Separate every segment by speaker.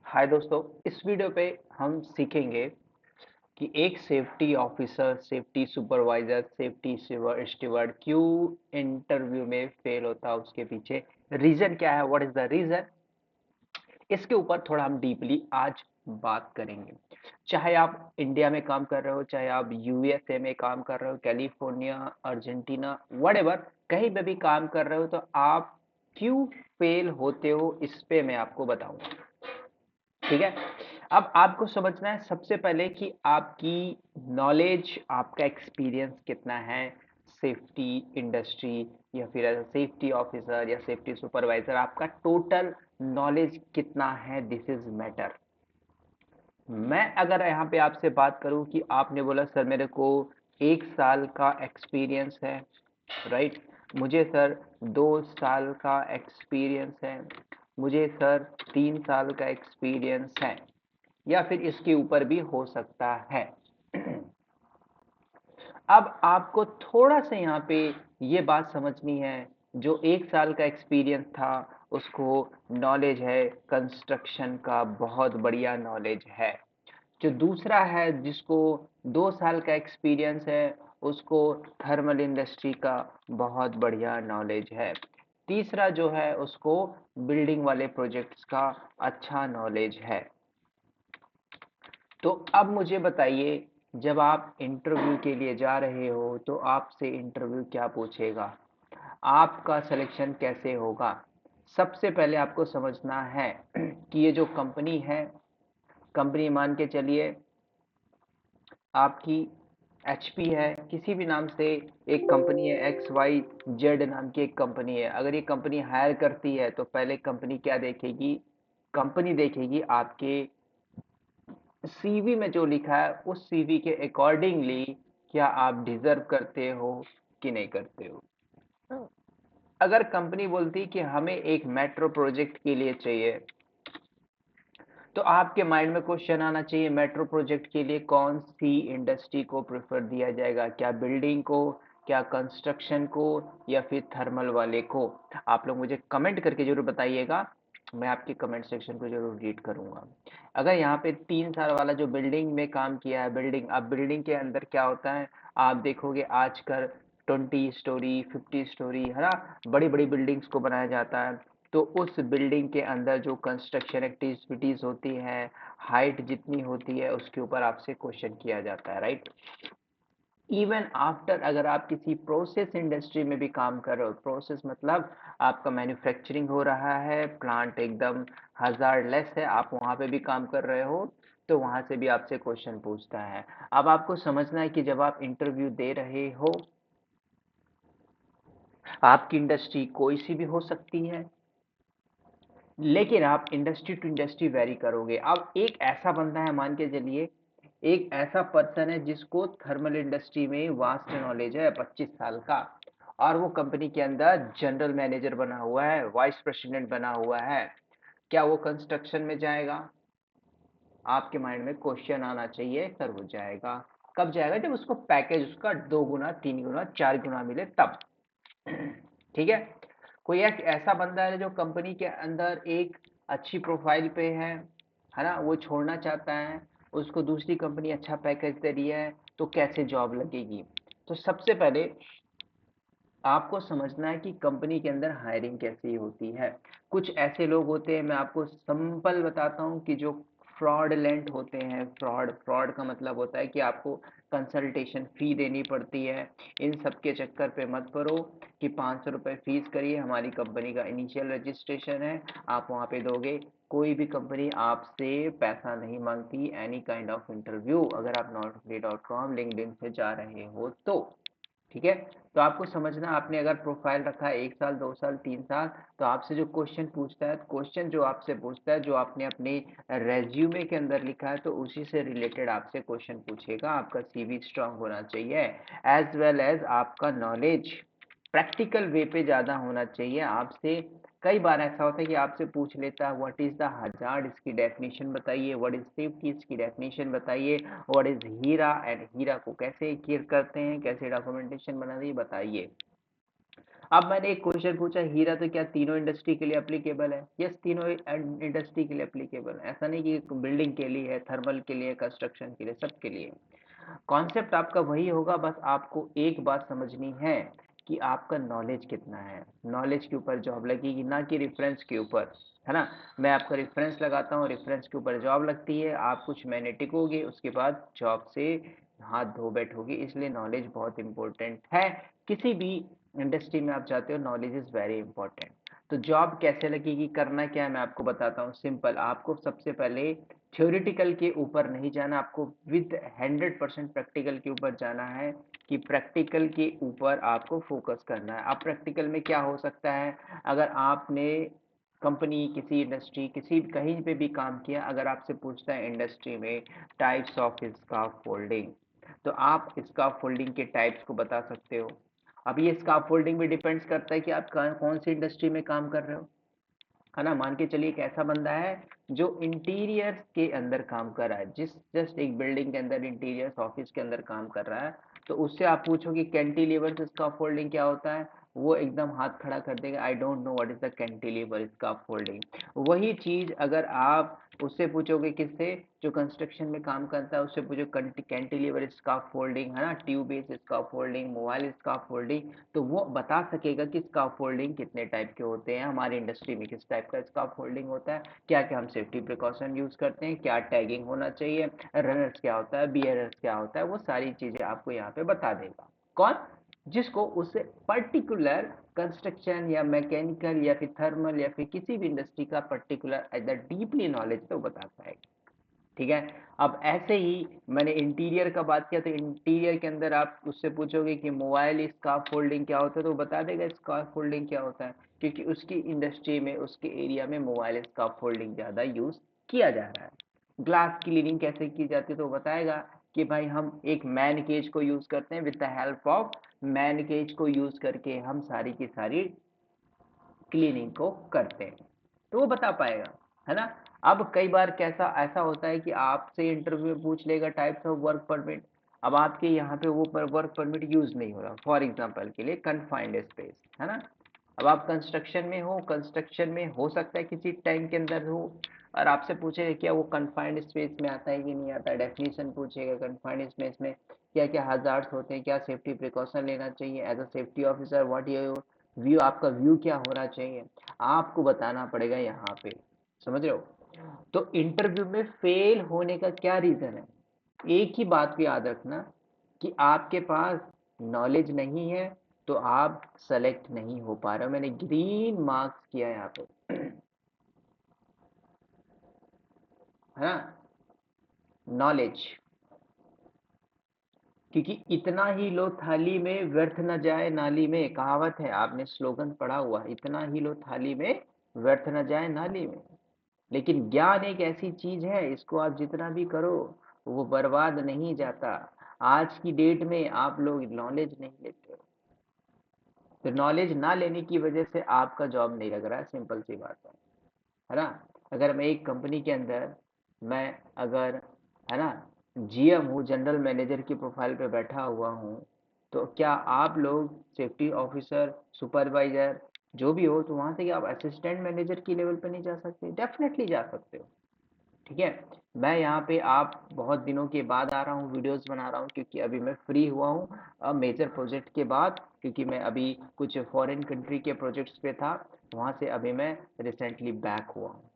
Speaker 1: हाय दोस्तों, इस वीडियो पे हम सीखेंगे कि एक safety officer, safety supervisor, safety steward क्यों इंटरव्यू में फेल होता है, उसके पीछे रीजन क्या है, व्हाट इज द रीजन। इसके ऊपर थोड़ा हम डीपली आज बात करेंगे। चाहे आप इंडिया में काम कर रहे हो, चाहे आप यूएसए में काम कर रहे हो, कैलिफोर्निया, अर्जेंटीना, व्हाटएवर, कहीं पे भी काम कर रहे हो, तो आप क्यों फेल होते हो इस पे मैं आपको बताऊंगा। ठीक है। अब आपको समझना है सबसे पहले कि आपकी नॉलेज, आपका एक्सपीरियंस कितना है सेफ्टी इंडस्ट्री, या फिर एज सेफ्टी ऑफिसर या सेफ्टी सुपरवाइजर, आपका टोटल नॉलेज कितना है, दिस इज मैटर। मैं अगर यहाँ पे आपसे बात करूँ कि आपने बोला सर मेरे को 1 साल का एक्सपीरियंस है, राइट, मुझे सर 2 साल का एक्सपीरियंस है, मुझे सर 3 साल का एक्सपीरियंस है, या फिर इसके ऊपर भी हो सकता है। अब आपको थोड़ा सा यहाँ पे ये बात समझनी है, जो 1 साल का एक्सपीरियंस था उसको नॉलेज है कंस्ट्रक्शन का, बहुत बढ़िया नॉलेज है। जो दूसरा है जिसको 2 साल का एक्सपीरियंस है, उसको थर्मल इंडस्ट्री का बहुत बढ़िया नॉलेज है। तीसरा जो है उसको बिल्डिंग वाले प्रोजेक्ट्स का अच्छा नॉलेज है। तो अब मुझे बताइए, जब आप इंटरव्यू के लिए जा रहे हो तो आपसे इंटरव्यू क्या पूछेगा, आपका सिलेक्शन कैसे होगा। सबसे पहले आपको समझना है कि ये जो कंपनी है, कंपनी मान के चलिए आपकी एचपी है, किसी भी नाम से एक कंपनी है, एक्स वाई जेड नाम की एक कंपनी है। अगर ये कंपनी हायर करती है तो पहले कंपनी क्या देखेगी, कंपनी देखेगी आपके सीवी में जो लिखा है उस सीवी के अकॉर्डिंगली क्या आप डिजर्व करते हो कि नहीं करते हो। अगर कंपनी बोलती कि हमें एक मेट्रो प्रोजेक्ट के लिए चाहिए, तो आपके माइंड में क्वेश्चन आना चाहिए मेट्रो प्रोजेक्ट के लिए कौन सी इंडस्ट्री को प्रेफर दिया जाएगा, क्या बिल्डिंग को, क्या कंस्ट्रक्शन को, या फिर थर्मल वाले को। आप लोग मुझे कमेंट करके जरूर बताइएगा, मैं आपके कमेंट सेक्शन को जरूर रीड करूंगा। अगर यहाँ पे 3 साल वाला जो बिल्डिंग में काम किया है, बिल्डिंग, अब बिल्डिंग के अंदर क्या होता है, आप देखोगे आजकल 20 स्टोरी 50 स्टोरी है ना, बड़ी बड़ी बिल्डिंग्स को बनाया जाता है। तो उस बिल्डिंग के अंदर जो कंस्ट्रक्शन एक्टिविटीज होती हैं, हाइट जितनी होती है उसके ऊपर आपसे क्वेश्चन किया जाता है, राइट। इवन आफ्टर, अगर आप किसी प्रोसेस इंडस्ट्री में भी काम कर रहे हो, प्रोसेस मतलब आपका मैन्युफैक्चरिंग हो रहा है, प्लांट एकदम हजार्डलेस है, आप वहां पे भी काम कर रहे हो, तो वहां से भी आपसे क्वेश्चन पूछता है। अब आपको समझना है कि जब आप इंटरव्यू दे रहे हो, आपकी इंडस्ट्री कोई सी भी हो सकती है, लेकिन आप इंडस्ट्री टू इंडस्ट्री वेरी करोगे। अब एक ऐसा बंदा है, मान के चलिए एक ऐसा पर्सन है जिसको थर्मल इंडस्ट्री में वास्ट नॉलेज है, 25 साल का, और वो कंपनी के अंदर जनरल मैनेजर बना हुआ है, वाइस प्रेसिडेंट बना हुआ है, क्या वो कंस्ट्रक्शन में जाएगा। आपके माइंड में क्वेश्चन आना चाहिए, सर वो जाएगा। कब जाएगा, जब उसको पैकेज उसका 2 गुना 3 गुना 4 गुना मिले तब। ठीक है। कोई एक ऐसा बंदा है जो कंपनी के अंदर एक अच्छी प्रोफाइल पे है ना, वो छोड़ना चाहता है, उसको दूसरी कंपनी अच्छा पैकेज दे रही है, तो कैसे जॉब लगेगी। तो सबसे पहले आपको समझना है कि कंपनी के अंदर हायरिंग कैसी होती है। कुछ ऐसे लोग होते हैं, मैं आपको सिंपल बताता हूँ, कि जो फ्रॉडलेंट होते हैं। फ्रॉड, फ्रॉड का मतलब होता है कि आपको कंसल्टेशन फी देनी पड़ती है। इन सब के चक्कर पे मत पड़ो कि 500 रुपये फीस करिए, हमारी कंपनी का इनिशियल रजिस्ट्रेशन है, आप वहाँ पे दोगे। कोई भी कंपनी आपसे पैसा नहीं मांगती एनी काइंड ऑफ इंटरव्यू, अगर आप naukri.com लिंक्डइन से जा रहे हो तो। ठीक है। तो आपको समझना, आपने अगर प्रोफाइल रखा है 1 साल 2 साल 3 साल, तो आपसे जो क्वेश्चन पूछता है, क्वेश्चन जो आपसे पूछता है, जो आपने अपने रेज्यूमे के अंदर लिखा है, तो उसी से रिलेटेड आपसे क्वेश्चन पूछेगा। आपका सीवी स्ट्रांग होना चाहिए, एज वेल एज आपका नॉलेज प्रैक्टिकल वे पे ज़्यादा होना चाहिए आपसे। कई बार ऐसा होता है कि आपसे पूछ लेता है व्हाट इज द हजार्ड, इसकी डेफिनेशन बताइए, व्हाट इज सेफ्टी, इसकी डेफिनेशन बताइए, व्हाट इज हीरा, एंड हीरा को कैसे क्लियर करते हैं, कैसे डॉक्यूमेंटेशन बनाते हैं, बताइए। अब मैंने एक क्वेश्चन पूछा, हीरा तो क्या तीनों इंडस्ट्री के लिए एप्लीकेबल है? यस, तीनों इंडस्ट्री के लिए एप्लीकेबल है। ऐसा नहीं कि बिल्डिंग के लिए है, थर्मल के लिए, कंस्ट्रक्शन के लिए, सबके लिए। कॉन्सेप्ट आपका वही होगा, बस आपको एक बात समझनी है कि आपका नॉलेज कितना है। नॉलेज के ऊपर जॉब लगेगी, ना कि रेफरेंस के ऊपर, है ना। मैं आपका रेफरेंस लगाता हूँ, रेफरेंस के ऊपर जॉब लगती है, आप कुछ महीने टिकोगे, उसके बाद जॉब से हाथ धो बैठोगे। इसलिए नॉलेज बहुत इंपॉर्टेंट है। किसी भी इंडस्ट्री में आप जाते हो, नॉलेज इज वेरी इंपॉर्टेंट। तो जॉब कैसे लगेगी, करना क्या है, मैं आपको बताता हूँ। सिंपल, आपको सबसे पहले थ्योरेटिकल के ऊपर नहीं जाना, आपको विद 100% प्रैक्टिकल के ऊपर जाना है, कि प्रैक्टिकल के ऊपर आपको फोकस करना है। अब प्रैक्टिकल में क्या हो सकता है, अगर आपने कंपनी, किसी इंडस्ट्री, किसी कहीं पे भी काम किया, अगर आपसे पूछता है इंडस्ट्री में टाइप्स ऑफ स्कार्फ फोल्डिंग, तो आप स्कार्फ फोल्डिंग के टाइप्स को बता सकते हो। अब ये स्कार्फ फोल्डिंग भी डिपेंड्स करता है कि आप कौन सी इंडस्ट्री में काम कर रहे हो, है ना। मान के चलिए एक ऐसा बंदा है जो इंटीरियर्स के अंदर काम कर रहा है, जिस जस्ट एक बिल्डिंग के अंदर इंटीरियर्स ऑफिस के अंदर काम कर रहा है, तो उससे आप पूछोगे कैंटिलीवर स्काफोल्डिंग क्या होता है, वो एकदम हाथ खड़ा कर देगा, I don't know what is the cantilever scaffolding. वही चीज अगर आप उससे पूछोगे, किससे, जो कंस्ट्रक्शन में काम करता है, उससे पूछो कैंटिलीवर स्काफोल्डिंग, है ना, tube based scaffolding, mobile scaffolding, तो वो बता सकेगा कि स्काफोल्डिंग कितने टाइप के होते हैं, हमारी इंडस्ट्री में किस टाइप का स्काफोल्डिंग होता है, क्या क्या हम सेफ्टी प्रिकॉशन यूज करते हैं, क्या टैगिंग होना चाहिए, रनर्स क्या होता है, बियरर्स क्या होता है, वो सारी चीजें आपको यहाँ पे बता देगा। कौन? जिसको उससे पर्टिकुलर कंस्ट्रक्शन या मैकेनिकल या फिर थर्मल या फिर किसी भी इंडस्ट्री का पर्टिकुलर एज डीपली नॉलेज तो बताता है। ठीक है। अब ऐसे ही मैंने इंटीरियर का बात किया, तो इंटीरियर के अंदर आप उससे पूछोगे कि मोबाइल स्कार्फ फोल्डिंग क्या होता है, तो वो बता देगा स्कार्फ फोल्डिंग क्या होता है, क्योंकि उसकी इंडस्ट्री में, उसके एरिया में मोबाइल स्कार्फ फोल्डिंग ज़्यादा यूज़ किया जा रहा है। ग्लास क्लीनिंग कैसे की जाती है, तो बताएगा कि भाई हम एक मैन केज को यूज़ करते हैं, with the help of man cage को यूज़ करके हम सारी की सारी क्लीनिंग को करते हैं, तो वो बता पाएगा, है ना। अब कई बार कैसा ऐसा होता है कि आपसे इंटरव्यू में पूछ लेगा टाइप्स ऑफ वर्क परमिट। अब आपके यहाँ पे वो वर्क परमिट यूज नहीं हो रहा, फॉर एग्जांपल के लिए कन्फाइंड स्पेस, है ना। अब आप कंस्ट्रक्शन में हो, कंस्ट्रक्शन में हो सकता है किसी टाइम के अंदर हो, और आपसे पूछेगा क्या वो कन्फाइंड स्पेस में आता है कि नहीं आता है, डेफिनेशन पूछेगा कन्फाइंड स्पेस में क्या क्या हजार्ड्स होते हैं, क्या सेफ्टी प्रिकॉशन लेना चाहिए, as a safety officer what your view, आपका व्यू क्या होना चाहिए, आपको बताना पड़ेगा यहाँ पे। समझ रहे हो। तो इंटरव्यू में फेल होने का क्या रीजन है, एक ही बात को याद रखना कि आपके पास नॉलेज नहीं है, तो आप सेलेक्ट नहीं हो पा रहे हो। मैंने ग्रीन मार्क्स किया यहाँ पे, है ना, नॉलेज। क्योंकि इतना ही लो थाली में व्यर्थ न जाए नाली में, कहावत है, आपने स्लोगन पढ़ा हुआ, इतना ही लो थाली में व्यर्थ न जाए नाली में। लेकिन ज्ञान एक ऐसी चीज है, इसको आप जितना भी करो वो बर्बाद नहीं जाता। आज की डेट में आप लोग नॉलेज नहीं लेते हो, तो नॉलेज ना लेने की वजह से आपका जॉब नहीं लग रहा है, सिंपल सी बात है ना। अगर मैं एक कंपनी के अंदर, मैं अगर, है ना, जीएम हूँ, जनरल मैनेजर की प्रोफाइल पे बैठा हुआ हूँ, तो क्या आप लोग सेफ्टी ऑफिसर, सुपरवाइजर जो भी हो, तो वहां से क्या आप असिस्टेंट मैनेजर की लेवल पे नहीं जा सकते? डेफिनेटली जा सकते हो। ठीक है। मैं यहाँ पे आप बहुत दिनों के बाद आ रहा हूँ, वीडियोस बना रहा हूँ, क्योंकि अभी मैं फ्री हुआ हूँ मेजर प्रोजेक्ट के बाद, क्योंकि मैं अभी कुछ फॉरेन कंट्री के प्रोजेक्ट्स पे था, वहाँ से अभी मैं रिसेंटली बैक हुआ हूँ।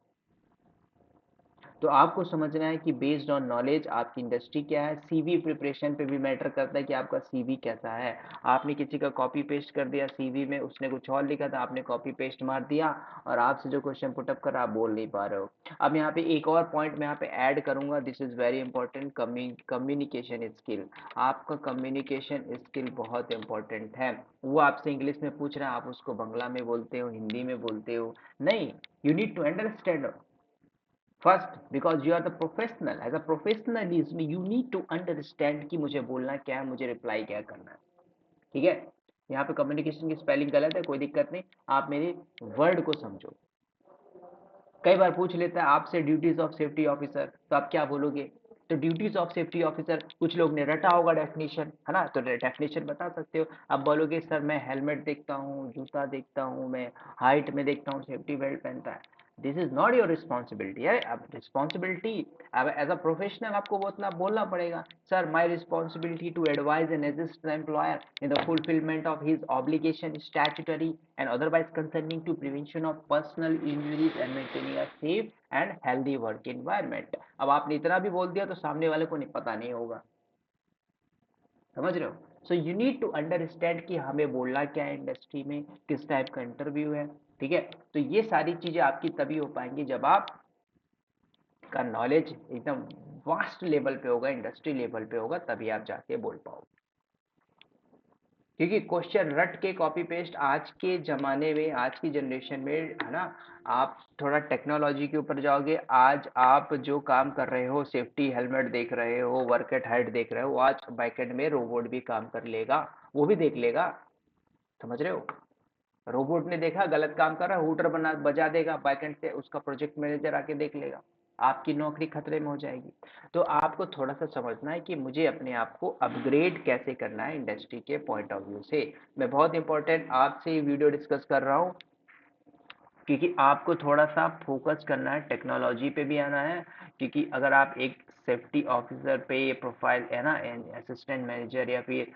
Speaker 1: तो आपको समझना है कि बेस्ड ऑन नॉलेज आपकी इंडस्ट्री क्या है। सीवी प्रिपरेशन पे भी मैटर करता है कि आपका सीवी कैसा है। आपने किसी का कॉपी पेस्ट कर दिया सीवी में, उसने कुछ और लिखा था, आपने कॉपी पेस्ट मार दिया, और आपसे जो क्वेश्चन पुटअप कर रहा आप बोल नहीं पा रहे हो। अब यहाँ पे एक और पॉइंट मैं यहाँ पे ऐड करूंगा, this is very important, communication skill. आपका कम्युनिकेशन स्किल बहुत इंपॉर्टेंट है। वो आपसे इंग्लिश में पूछ रहा है, आप उसको बांग्ला में बोलते हो, हिंदी में बोलते हो, नहीं, you need to understand first, because you are the professional, as a professional you need to understand कि मुझे बोलना क्या है, मुझे रिप्लाई क्या करना है। ठीक है। यहाँ पे कम्युनिकेशन की स्पेलिंग गलत है, कोई दिक्कत नहीं, आप मेरे वर्ड को समझो। कई बार पूछ लेता है आपसे ड्यूटीज ऑफ सेफ्टी ऑफिसर, तो आप क्या बोलोगे? तो ड्यूटीज ऑफ सेफ्टी ऑफिसर, कुछ लोग ने रटा होगा डेफिनेशन, है ना, तो डेफिनेशन बता सकते हो। अब बोलोगे सर मैं हेलमेट देखता हूँ, जूता देखता हूँ, मैं हाइट में देखता हूँ सेफ्टी बेल्ट पहनता है, this is not your responsibility है। अब रिस्पॉन्सिबिलिटी, अब एज अ प्रोफेशनल आपको बोलना पड़ेगा, sir my responsibility to advise and assist the employer in the fulfilment of his obligation statutory and otherwise concerning to prevention of personal injuries and maintaining a safe and healthy work environment. अब आपने इतना भी बोल दिया तो सामने वाले को नहीं पता नहीं होगा, समझ रहे हो। So you need to understand कि हमें बोलना क्या है इंडस्ट्री में, किस टाइप का इंटरव्यू है, ठीक है। तो ये सारी चीजें आपकी तभी हो पाएंगी जब आप का नॉलेज एकदम वास्ट लेवल पे होगा, इंडस्ट्री लेवल पे होगा, तभी आप जाके बोल पाओगे। क्योंकि क्वेश्चन रट के कॉपी पेस्ट आज के ज़माने में, आज की जनरेशन में, है ना, आप थोड़ा टेक्नोलॉजी के ऊपर जाओगे, आज आप जो काम कर रहे हो, सेफ्टी हेलमेट देख रहे हो, वर्क एट हाइट देख रहे हो, आज बैकएंड में रोबोट भी काम कर लेगा, वो भी देख लेगा, समझ रहे हो। रोबोट ने देखा गलत काम कर रहा है, हुटर बजा देगा बैकएंड से, उसका प्रोजेक्ट मैनेजर आके देख लेगा, आपकी नौकरी खतरे में हो जाएगी। तो आपको थोड़ा सा समझना है कि मुझे अपने आप को अपग्रेड कैसे करना है इंडस्ट्री के पॉइंट ऑफ व्यू से। मैं बहुत इंपॉर्टेंट आपसे ये वीडियो डिस्कस कर रहा हूँ, क्योंकि आपको थोड़ा सा फोकस करना है, टेक्नोलॉजी पे भी आना है। क्योंकि अगर आप एक सेफ्टी ऑफिसर पे ये प्रोफाइल है ना, असिस्टेंट मैनेजर या फिर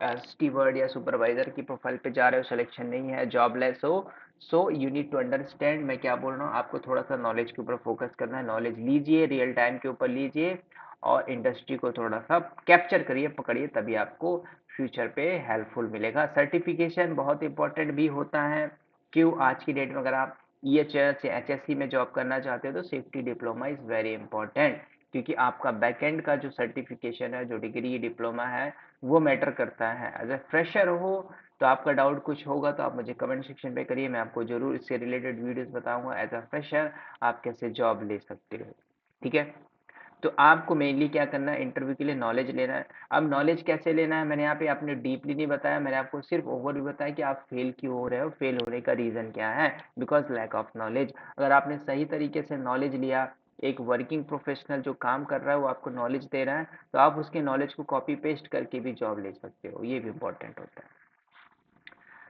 Speaker 1: स्टीवर्ड या सुपरवाइजर की प्रोफाइल पे जा रहे हो, सिलेक्शन नहीं है, जॉबलेस हो, so you need to understand मैं क्या बोल रहा हूँ। आपको थोड़ा सा नॉलेज के ऊपर फोकस करना है, नॉलेज लीजिए, रियल टाइम के ऊपर लीजिए, और इंडस्ट्री को थोड़ा सा कैप्चर करिए, पकड़िए, तभी आपको फ्यूचर पे हेल्पफुल मिलेगा। सर्टिफिकेशन बहुत इंपॉर्टेंट भी होता है। क्यों, आज की डेट में अगर आप EHS या HSC में जॉब करना चाहते हो तो safety diploma is very important, क्योंकि आपका बैकएंड का जो सर्टिफिकेशन है, जो डिग्री डिप्लोमा है, वो मैटर करता है। अगर फ्रेशर हो तो आपका डाउट कुछ होगा तो आप मुझे कमेंट सेक्शन पे करिए, मैं आपको जरूर इससे रिलेटेड वीडियोस बताऊंगा, एज अ फ्रेशर आप कैसे जॉब ले सकते हो, ठीक है। तो आपको मेनली क्या करना है, इंटरव्यू के लिए नॉलेज लेना है। अब नॉलेज कैसे लेना है, मैंने यहाँ पे आपने डीपली नहीं बताया, मैंने आपको सिर्फ ओवरव्यू बताया कि आप फेल क्यों हो रहे हो, फेल होने का रीज़न क्या है, बिकॉज लैक ऑफ नॉलेज। अगर आपने सही तरीके से नॉलेज लिया, एक वर्किंग प्रोफेशनल जो काम कर रहा है वो आपको नॉलेज दे रहा है, तो आप उसके नॉलेज को कॉपी पेस्ट करके भी जॉब ले सकते हो, ये भी इंपॉर्टेंट होता है,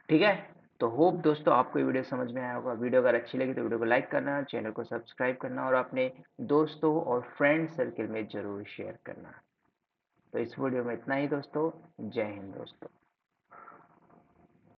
Speaker 1: ठीक है। तो होप दोस्तों आपको ये वीडियो समझ में आया होगा। वीडियो अगर अच्छी लगी तो वीडियो को लाइक करना, चैनल को सब्सक्राइब करना, और अपने दोस्तों और फ्रेंड सर्कल में ज़रूर शेयर करना। तो इस वीडियो में इतना ही दोस्तों, जय हिंद दोस्तों।